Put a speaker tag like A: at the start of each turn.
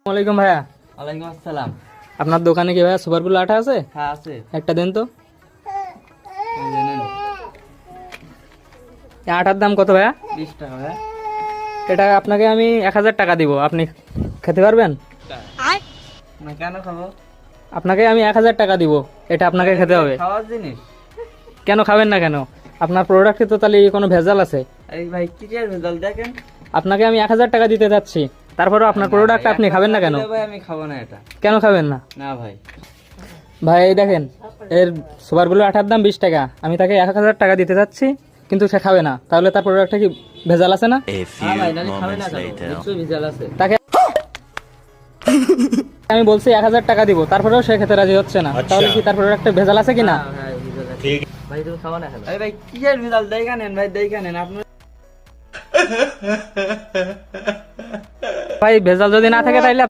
A: ওয়ালাইকুম ভাইয়া।
B: ওয়ালাইকুম আসসালাম।
A: আপনার দোকানে কি ভাইয়া সুপারগুলো আঠা আছে?
B: হ্যাঁ আছে।
A: একটা দেন তো।
B: এই যে নেন।
A: এই আঠার দাম কত ভাইয়া?
B: 20 টাকা ভাই।
A: এটা আপনাকে আমি 1000 টাকা দিব, আপনি খেতে পারবেন?
B: না কেন খাবো?
A: আপনাকে আমি 1000 টাকা দিব, এটা আপনাকে খেতে হবে।
B: খাওয়ার জিনিস?
A: কেন খাবেন না কেন? আপনার প্রোডাক্টে তো তাহলে কোনো ভেজাল আছে।
B: এই ভাই কিসের ভেজাল দেখেন।
A: আপনাকে আমি 1000 টাকা দিতে যাচ্ছি, তারপরেও আপনার প্রোডাক্ট আপনি খাবেন না কেন?
B: ভাই আমি খাবো না এটা।
A: কেন খাবেন না?
B: না ভাই।
A: ভাই এই দেখেন, এর সুপারগুলো আঠার দাম 20 টাকা, আমি তাকে 1000 টাকা দিতে যাচ্ছি, কিন্তু সে খাবে না, তাহলে তার প্রোডাক্টটা কি ভেজাল আছে না?
B: হ্যাঁ ভাই, নালে খাবে না কেন? নিশ্চয়ই ভেজাল আছে।
A: তাকে আমি বলছি 1000 টাকা দিব, তারপরেও সে খেতে রাজি হচ্ছে না, তাহলে কি তার প্রোডাক্টে ভেজাল আছে কিনা?
B: হ্যাঁ ভেজাল আছে। ভাই তুমি খাবো না কেন? এই ভাই কিসের ভেজাল? দেখা নেন ভাই, দেখা নেন আপনি।
A: ভাই ভেজাল যদি না থাকে তাইলে